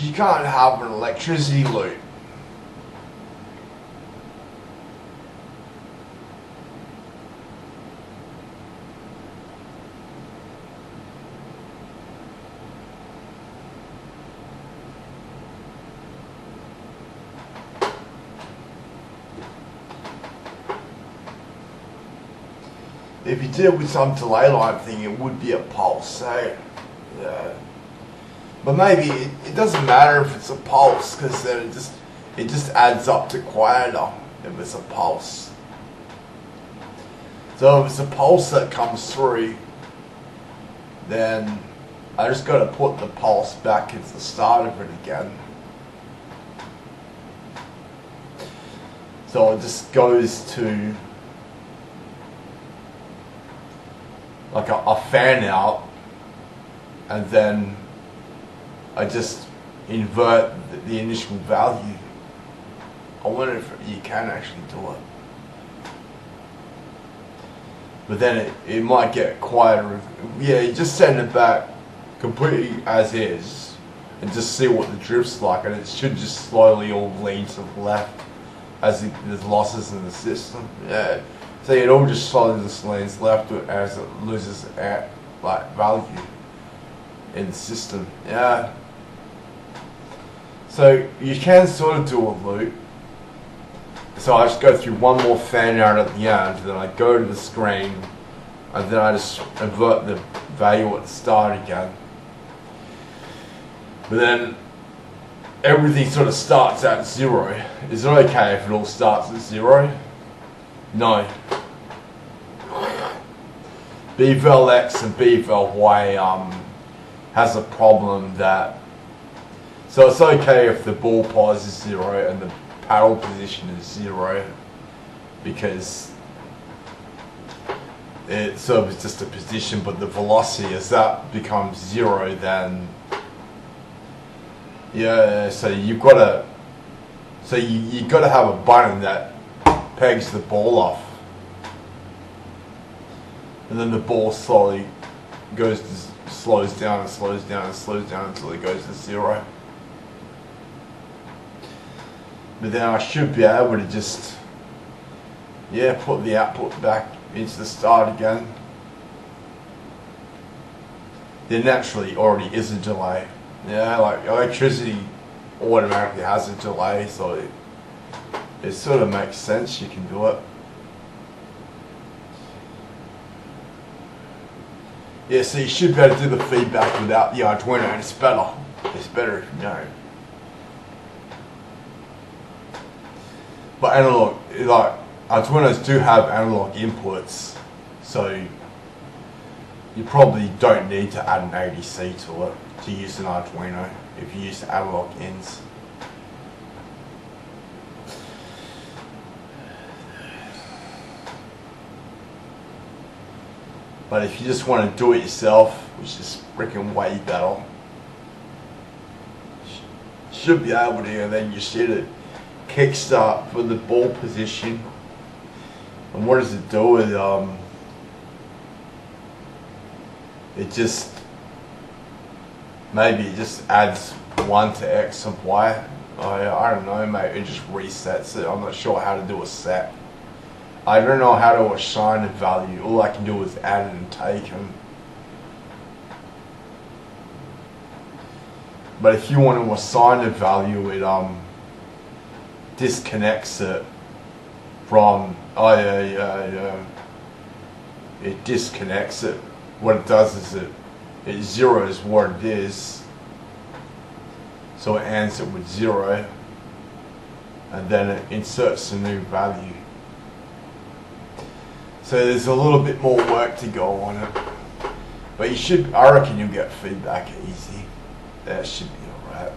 you can't have an electricity loop. If you did it with some delay line thing, it would be a pulse, eh? Yeah. But maybe it doesn't matter if it's a pulse, because then it just adds up to quieter if it's a pulse. So if it's a pulse that comes through, then I just got to put the pulse back into the start of it again. So it just goes to like a fan out, and then I just invert the initial value. I wonder if you can actually do it. But then it might get quieter. Yeah, you just send it back completely as is and just see what the drift's like, and it should just slowly all lean to the left as there's losses in the system. Yeah. So it all just slowly just leans left as it loses like value in the system. Yeah. So you can sort of do a loop. So I just go through one more fan out at the end, then I go to the screen, and then I just invert the value at the start again. But then everything sort of starts at 0. Is it okay if it all starts at 0? No. BVEL X and BVEL Y has a problem that, so it's okay if the ball pause is 0 and the paddle position is 0, because it sort of is just a position, but the velocity, as that becomes 0, then yeah, so you've got to, so you got to have a button that pegs the ball off, and then the ball slowly slows down and slows down and slows down until it goes to 0. But then I should be able to just, yeah, put the output back into the start again. There naturally already is a delay. Yeah, like electricity automatically has a delay, so it sort of makes sense you can do it. Yeah, so you should be able to do the feedback without the Arduino, and it's better. It's better if you know. But analog, like Arduinos do have analog inputs, so you probably don't need to add an ADC to it to use an Arduino if you use the analog ins. But if you just want to do it yourself, which is freaking way better, you should be able to, and then you set it kickstart for the ball position. And what does it do? It just, maybe it just adds 1 to X of Y. I don't know, maybe it just resets it. I'm not sure how to do a set. I don't know how to assign a value. All I can do is add it and take them. But if you want to assign a value, it disconnects it from, it disconnects it. What it does is it zeroes what it is, so it ends it with 0, and then it inserts a new value. So there's a little bit more work to go on it, but I reckon you'll get feedback easy. That should be alright.